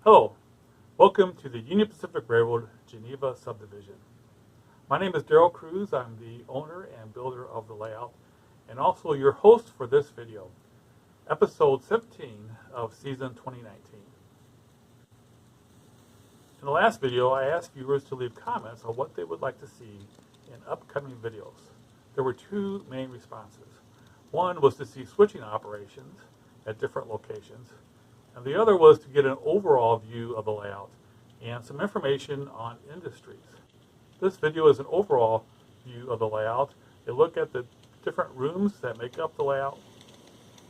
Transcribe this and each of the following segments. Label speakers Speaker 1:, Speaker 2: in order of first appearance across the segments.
Speaker 1: Hello, welcome to the Union Pacific Railroad Geneva Subdivision. My name is Darrell Cruz. I'm the owner and builder of the layout and also your host for this video, episode 17 of season 2019. In the last video, I asked viewers to leave comments on what they would like to see in upcoming videos. There were two main responses. One was to see switching operations at different locations, and the other was to get an overall view of the layout and some information on industries. This video is an overall view of the layout, a look at the different rooms that make up the layout,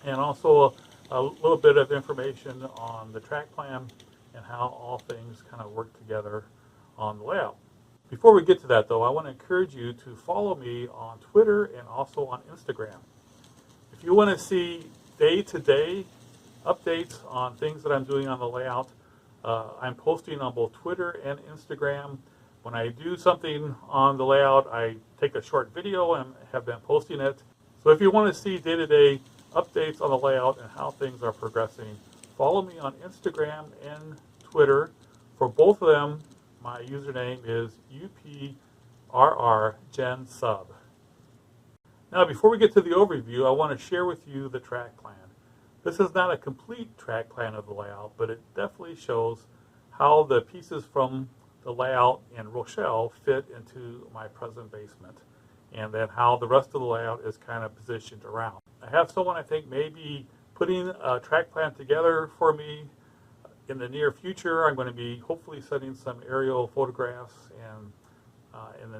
Speaker 1: and also a little bit of information on the track plan and how all things kind of work together on the layout. Before we get to that though, I want to encourage you to follow me on Twitter and also on Instagram. If you want to see day-to-day updates on things that I'm doing on the layout, I'm posting on both Twitter and Instagram. When I do something on the layout, I take a short video and have been posting it. So if you want to see day-to-day updates on the layout and how things are progressing, follow me on Instagram and Twitter. For both of them, my username is UPRRGenSub. Now, before we get to the overview, I want to share with you the track plan. This is not a complete track plan of the layout, but it definitely shows how the pieces from the layout in Rochelle fit into my present basement, and then how the rest of the layout is kind of positioned around. I have someone I think maybe putting a track plan together for me in the near future. I'm going to be hopefully sending some aerial photographs, and in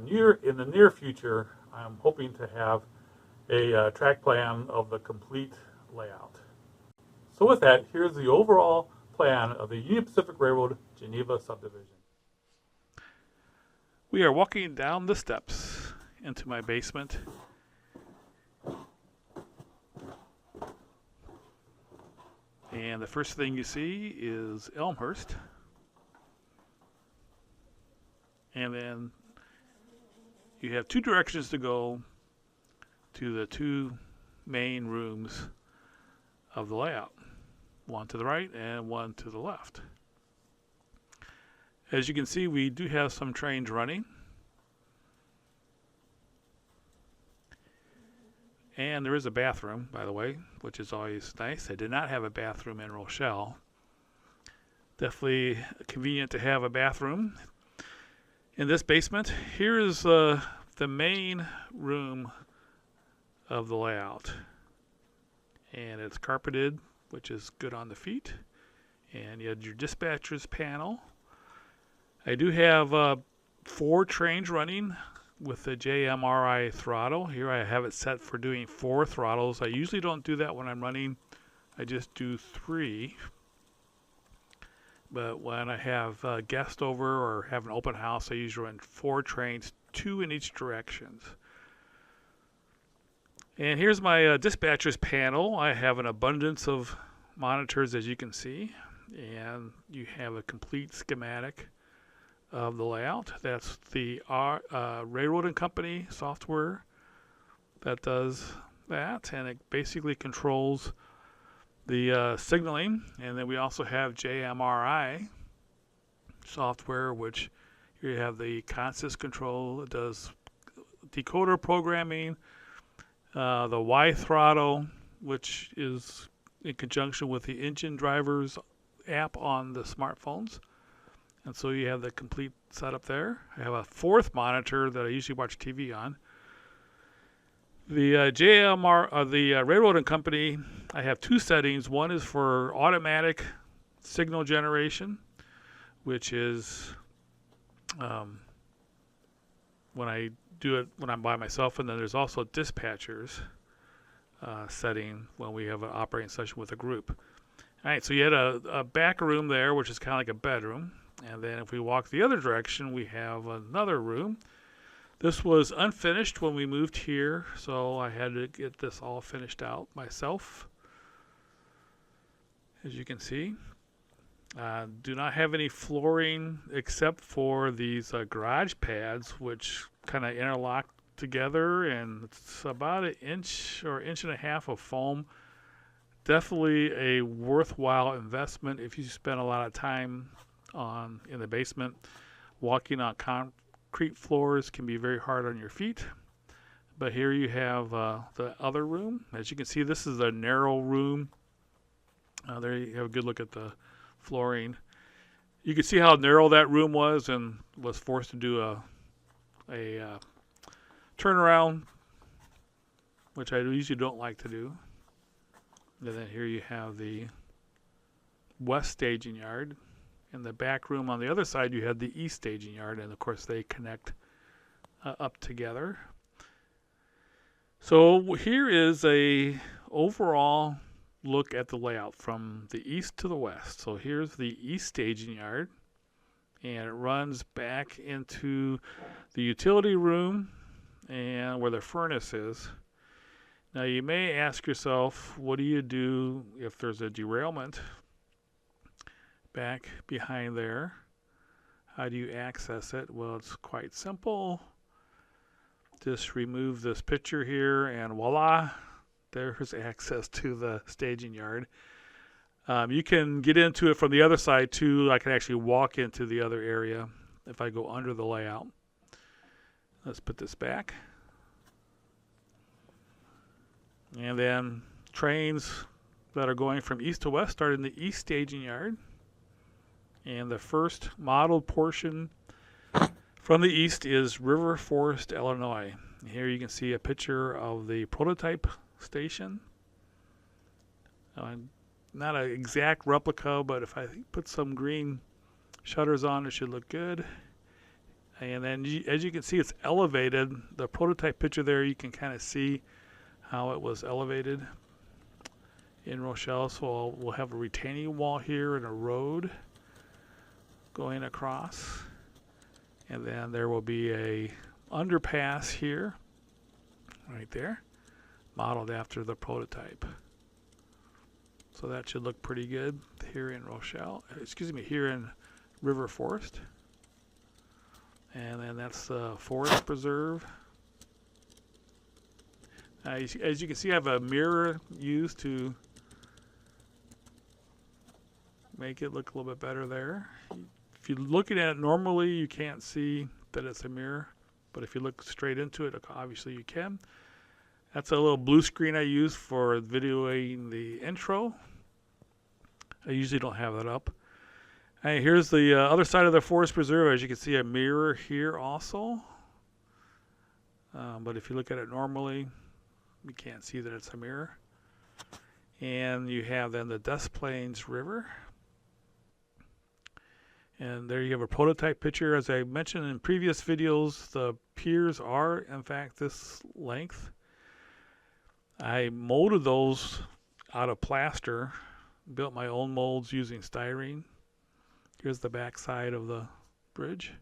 Speaker 1: the near future, I'm hoping to have a track plan of the complete layout. So with that, here's the overall plan of the Union Pacific Railroad Geneva Subdivision. We are walking down the steps into my basement. And the first thing you see is Elmhurst. And then you have two directions to go to the two main rooms of the layout. One to the right and one to the left. As you can see, we do have some trains running. And there is a bathroom, by the way, which is always nice. I did not have a bathroom in Rochelle. Definitely convenient to have a bathroom in this basement. Here is the main room of the layout. And it's carpeted, which is good on the feet. And you have your dispatcher's panel. I do have 4 trains running with the JMRI throttle. Here I have it set for doing 4 throttles. I usually don't do that when I'm running. I just do 3. But when I have guests over or have an open house, I usually run 4 trains, 2 in each direction. And here's my dispatcher's panel. I have an abundance of monitors, as you can see, and you have a complete schematic of the layout. That's the Railroad and Company software that does that, and it basically controls the signaling. And then we also have JMRI software, which here you have the consist control. It does decoder programming, the Y throttle, which is in conjunction with the engine drivers app on the smartphones. And so you have the complete setup there. I have a 4th monitor that I usually watch TV on. The the Railroad and Company, I have 2 settings. One is for automatic signal generation, which is when I do it when I'm by myself, and then there's also dispatchers setting when we have an operating session with a group. All right, so you had a back room there, which is kind of like a bedroom. And then if we walk the other direction, we have another room. This was unfinished when we moved here, so I had to get this all finished out myself. As you can see, do not have any flooring except for these garage pads, which kind of interlock together, and it's about 1 inch or 1.5 inches of foam definitely a worthwhile investment if you spend a lot of time in the basement. Walking on concrete floors can be very hard on your feet. But here you have the other room. As you can see, this is a narrow room. There you have a good look at the flooring. You can see how narrow that room was, and was forced to do a turnaround, which I usually don't like to do. And then here you have the west staging yard. In the back room on the other side, you have the east staging yard, and of course they connect up together. So here is a overall look at the layout from the east to the west. So here's the east staging yard, and it runs back into the utility room and where the furnace is. Now you may ask yourself, what do you do if there's a derailment back behind there? How do you access it? Well, it's quite simple. Just remove this picture here, and voila, there's access to the staging yard. You can get into it from the other side too. I can actually walk into the other area if I go under the layout. Let's put this back. And then trains that are going from east to west start in the east staging yard. And the first modeled portion from the east is River Forest, Illinois. Here you can see a picture of the prototype station. Not an exact replica, but if I put some green shutters on, it should look good. And then as you can see, it's elevated. The prototype picture there, you can kind of see how it was elevated in Rochelle. So we'll have a retaining wall here and a road going across. And then there will be a underpass here, right there, modeled after the prototype. So that should look pretty good here in here in River Forest. And then that's the Forest Preserve. As you can see, I have a mirror used to make it look a little bit better there. If you're looking at it normally, you can't see that it's a mirror, but if you look straight into it, obviously you can. That's a little blue screen I use for videoing the intro. I usually don't have that up. And here's the other side of the Forest Preserve. As you can see, a mirror here also. But if you look at it normally, you can't see that it's a mirror. And you have then the Des Plaines River. And there you have a prototype picture. As I mentioned in previous videos, the piers are, in fact, this length. I molded those out of plaster, built my own molds using styrene. Here's the back side of the bridge.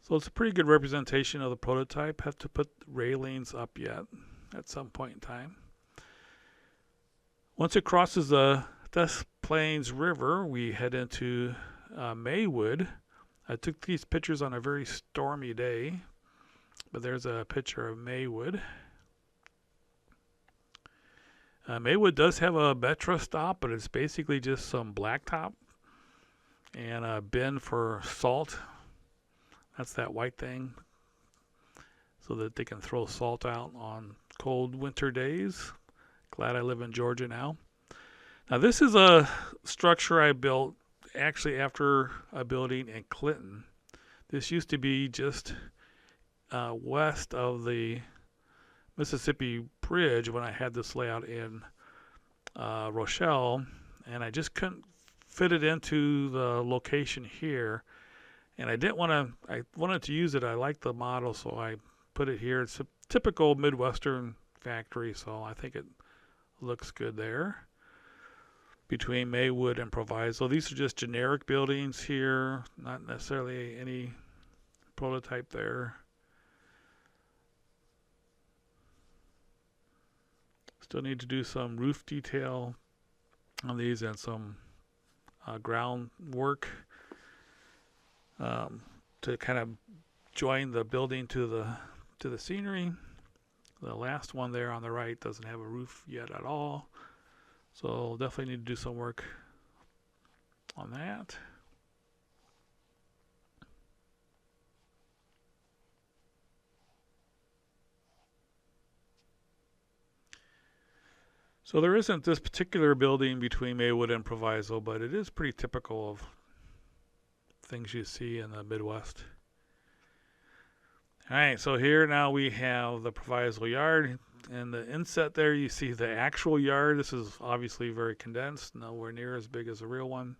Speaker 1: So it's a pretty good representation of the prototype. Have to put railings up yet at some point in time. Once it crosses the Des Plaines River, we head into Maywood. I took these pictures on a very stormy day, but there's a picture of Maywood. Maywood does have a Metra stop, but it's basically just some blacktop and a bin for salt. That's that white thing, so that they can throw salt out on cold winter days. Glad I live in Georgia now. Now this is a structure I built actually after a building in Clinton. This used to be just west of the Mississippi Bridge when I had this layout in Rochelle, and I just couldn't fit it into the location here. And I wanted to use it. I liked the model, so I put it here. It's a typical Midwestern factory, so I think it looks good there. Between Maywood and Proviso. These are just generic buildings here, not necessarily any prototype there. Still need to do some roof detail on these and some ground work to kind of join the building to the scenery.
Speaker 2: The last one there on the right doesn't have a roof yet at all. So definitely need to do some work on that. So there isn't this particular building between Maywood and Proviso, but it is pretty typical of things you see in the Midwest. All right, so here now we have the Proviso yard. And the inset there, you see the actual yard. This is obviously very condensed, nowhere near as big as the real one.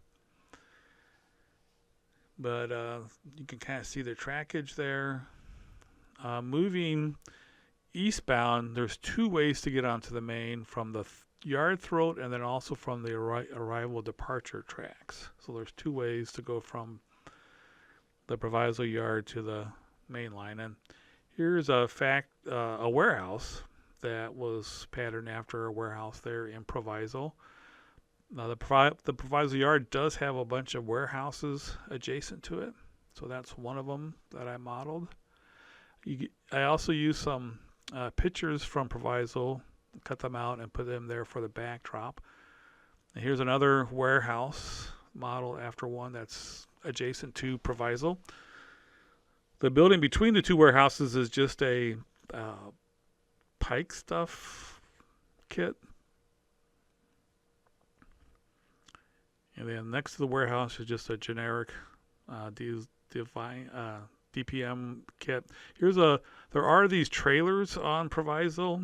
Speaker 2: But you can kind of see the trackage there. Moving eastbound, there's two ways to get onto the main, from the yard throat and then also from the arrival departure tracks. So there's two ways to go from the Proviso yard to the main line. And here's a warehouse that was patterned after a warehouse there in Proviso. Now the Proviso yard does have a bunch of warehouses adjacent to it, so that's one of them that I modeled. I also used some pictures from Proviso, cut them out and put them there for the backdrop. And here's another warehouse modeled after one that's adjacent to Proviso. The building between the two warehouses is just a Pike stuff kit. And then next to the warehouse is just a generic DPM kit. There are these trailers on Proviso.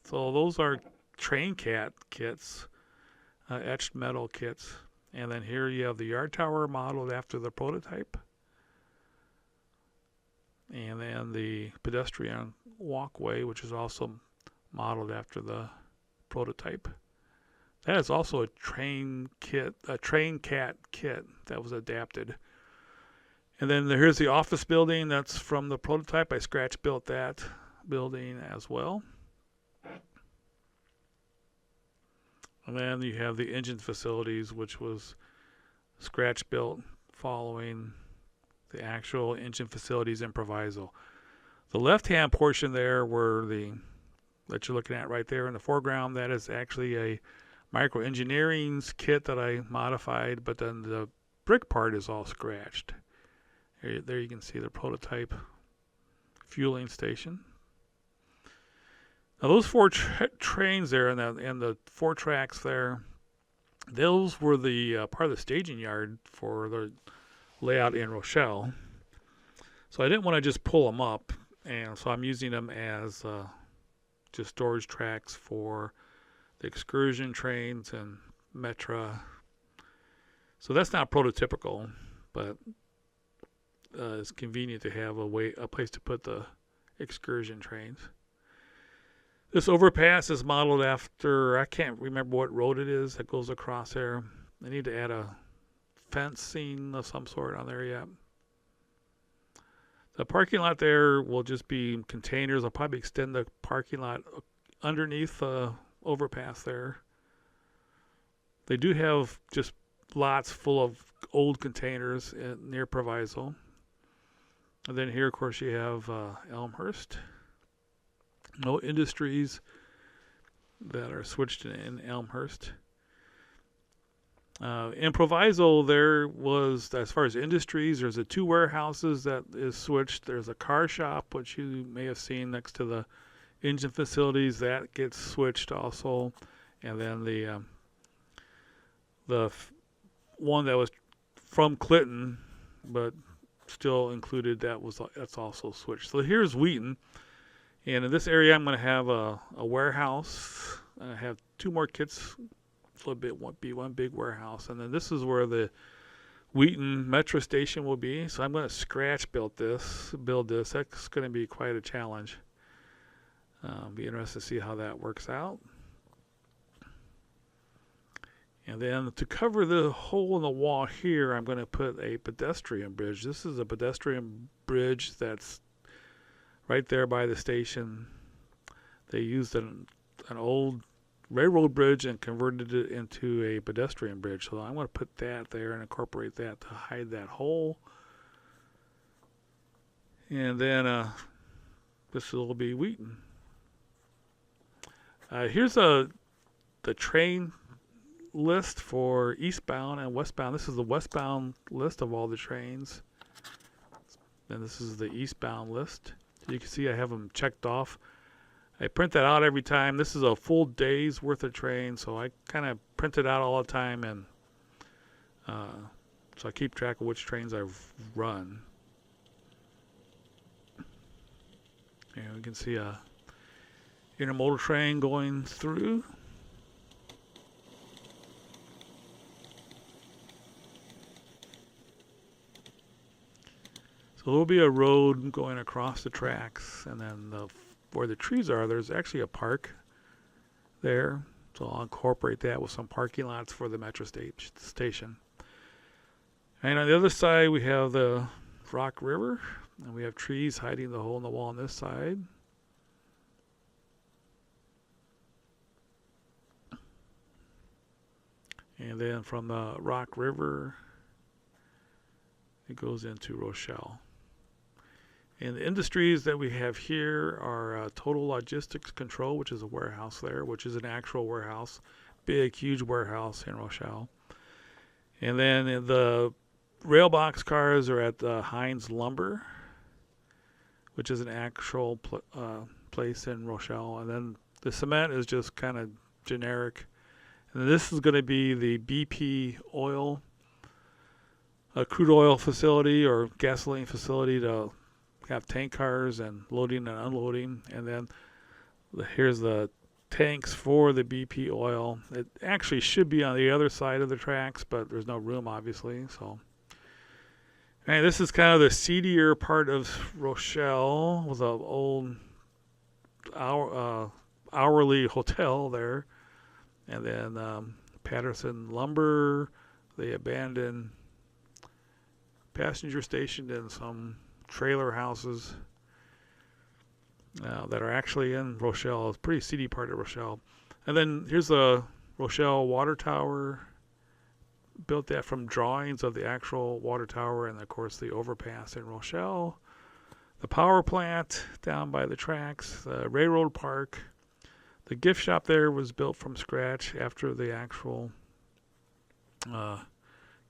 Speaker 2: So those are train cat kits, etched metal kits. And then here you have the yard tower modeled after the prototype. And then the pedestrian walkway, which is also modeled after the prototype. That is also a train cat kit that was adapted. And then here's the office building that's from the prototype. I scratch built that building as well. And then you have the engine facilities, which was scratch built following the actual engine facilities in Proviso. The left-hand portion there that you're looking at right there in the foreground, that is actually a microengineering's kit that I modified, but then the brick part is all scratched. There you can see the prototype fueling station. Now those four trains there and the four tracks there, those were the part of the staging yard for the layout in Rochelle. So I didn't want to just pull them up, and so I'm using them as just storage tracks for the excursion trains and Metra. So that's not prototypical, but it's convenient to have a place to put the excursion trains. This overpass is modeled after, I can't remember what road it is that goes across there. I need to add a fencing of some sort on there yet. The parking lot there will just be containers. I'll probably extend the parking lot underneath the overpass there. They do have just lots full of old containers near Proviso. And then here, of course, you have Elmhurst. No industries that are switched in Elmhurst. In Proviso, there was, as far as industries, there's the two warehouses that is switched. There's a car shop, which you may have seen next to the engine facilities, that gets switched also. And then the one that was from Clinton, but still included, that's also switched. So here's Wheaton. And in this area, I'm going to have a warehouse. I have two more kits. So it won't be one big warehouse. And then this is where the Wheaton Metro station will be. So I'm going to scratch build this. That's going to be quite a challenge. Be interested to see how that works out. And then to cover the hole in the wall here, I'm going to put a pedestrian bridge. This is a pedestrian bridge that's right there by the station. They used an old railroad bridge and converted it into a pedestrian bridge. So I'm going to put that there and incorporate that to hide that hole. And then this will be Wheaton. Here's the train list for eastbound and westbound. This is the westbound list of all the trains. And this is the eastbound list. So you can see I have them checked off. I print that out every time. This is a full day's worth of trains, so I kind of print it out all the time, and so I keep track of which trains I've run. And we can see a intermodal train going through. So there'll be a road going across the tracks, and then where the trees are, there's actually a park there. So I'll incorporate that with some parking lots for the metro station. And on the other side, we have the Rock River, and we have trees hiding the hole in the wall on this side. And then from the Rock River, it goes into Rochelle. And the industries that we have here are Total Logistics Control, which is a warehouse there, which is an actual warehouse, big, huge warehouse in Rochelle. And then the rail box cars are at Heinz Lumber, which is an actual place in Rochelle. And then the cement is just kind of generic. And this is going to be the BP oil, a crude oil facility or gasoline facility to have tank cars and loading and unloading. And then here's the tanks for the BP oil. It actually should be on the other side of the tracks, but there's no room, obviously. So, and this is kind of the seedier part of Rochelle with an old hourly hotel there. And then Patterson Lumber, the abandoned passenger station, and some trailer houses that are actually in Rochelle. It's a pretty seedy part of Rochelle. And then here's the Rochelle Water Tower. Built that from drawings of the actual water tower, and of course the overpass in Rochelle. The power plant down by the tracks, the railroad park. The gift shop there was built from scratch after the actual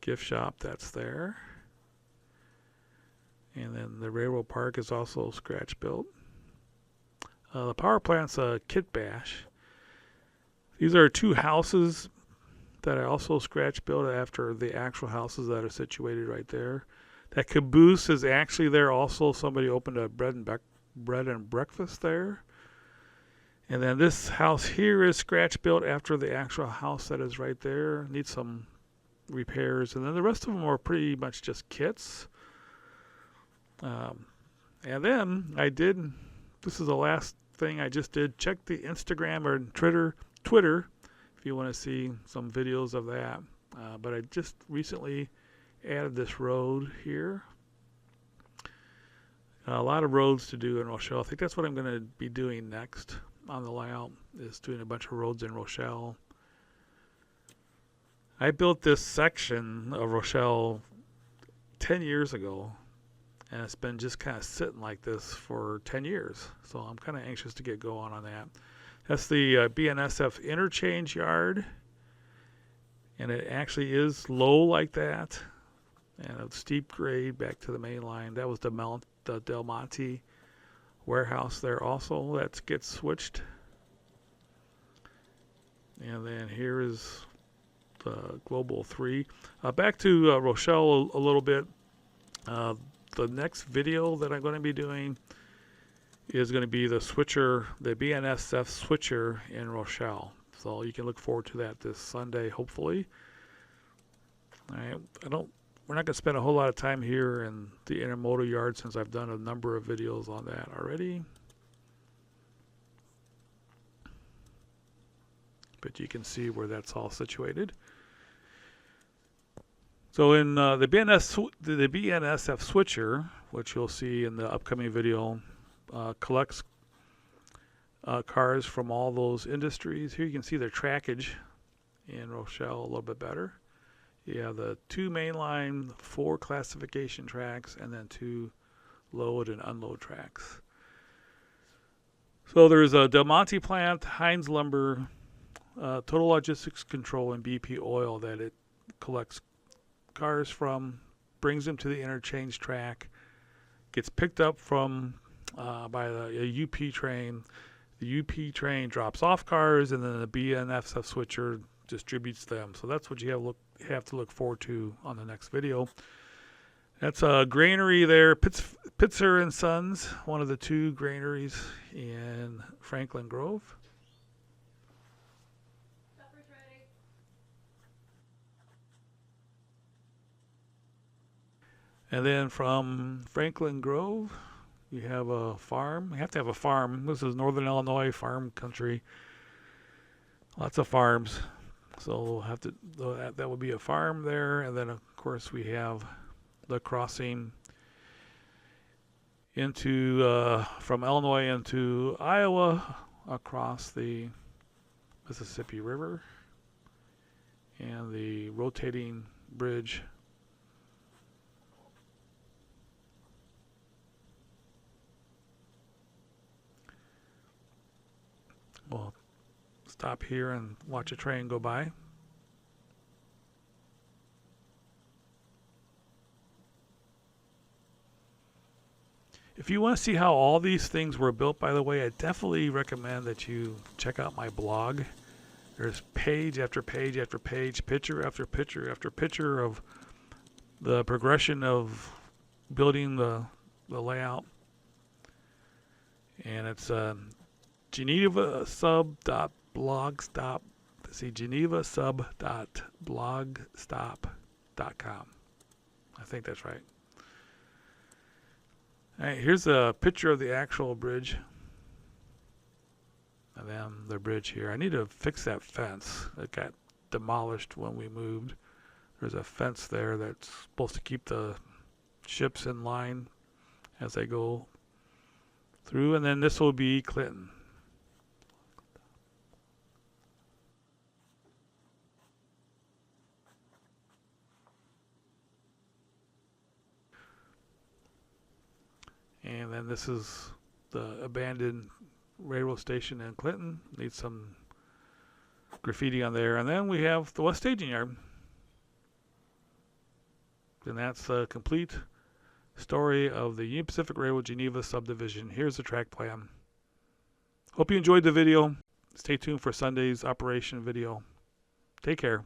Speaker 2: gift shop that's there. And then the railroad park is also scratch built. The power plant's a kit bash. These are two houses that I also scratch built after the actual houses that are situated right there. That caboose is actually there also. Somebody opened a bread and breakfast there. And then this house here is scratch built after the actual house that is right there. Needs some repairs. And then the rest of them are pretty much just kits. And then this is the last thing I just did. Check the Instagram or Twitter if you want to see some videos of that. But I just recently added this road here. A lot of roads to do in Rochelle. I think that's what I'm going to be doing next on the layout, is doing a bunch of roads in Rochelle. I built this section of Rochelle 10 years ago, and it's been just kind of sitting like this for 10 years. So I'm kind of anxious to get going on that. That's the BNSF interchange yard, and it actually is low like that, and a steep grade back to the main line. That was the Del Monte warehouse there also that gets switched. And then here is the Global 3. Back to Rochelle a little bit. The next video that I'm going to be doing is going to be the switcher, the BNSF switcher in Rochelle. So you can look forward to that this Sunday, hopefully. All right, we're not going to spend a whole lot of time here in the intermodal yard since I've done a number of videos on that already. But you can see where that's all situated. So in the BNSF switcher, which you'll see in the upcoming video, collects cars from all those industries. Here you can see their trackage in Rochelle a little bit better. You have the 2 mainline, 4 classification tracks, and then 2 load and unload tracks. So there's a Del Monte plant, Heinz Lumber, Total Logistics Control, and BP Oil that it collects cars from, brings them to the interchange track, gets picked up from by a UP train. The UP train drops off cars, and then the BNSF switcher distributes them. So that's what you have to look forward to on the next video. That's a granary there, Pitzer and Sons, one of the two granaries in Franklin Grove. And then from Franklin Grove, you have a farm. You have to have a farm. This is Northern Illinois farm country. Lots of farms. So we'll have to, that would be a farm there. And then, of course, we have the crossing into from Illinois into Iowa across the Mississippi River and the rotating bridge. We'll stop here and watch a train go by. If you want to see how all these things were built, by the way, I definitely recommend that you check out my blog. There's page after page after page, picture after picture after picture of the progression of building the layout. And it's genevasub.blogstop.com. I think that's right. All right, here's a picture of the actual bridge. And then the bridge here. I need to fix that fence. It got demolished when we moved. There's a fence there that's supposed to keep the ships in line as they go through. And then this will be Clinton. And then this is the abandoned railroad station in Clinton. Needs some graffiti on there. And then we have the West Staging Yard. And that's a complete story of the Union Pacific Railroad Geneva subdivision. Here's the track plan. Hope you enjoyed the video. Stay tuned for Sunday's operation video. Take care.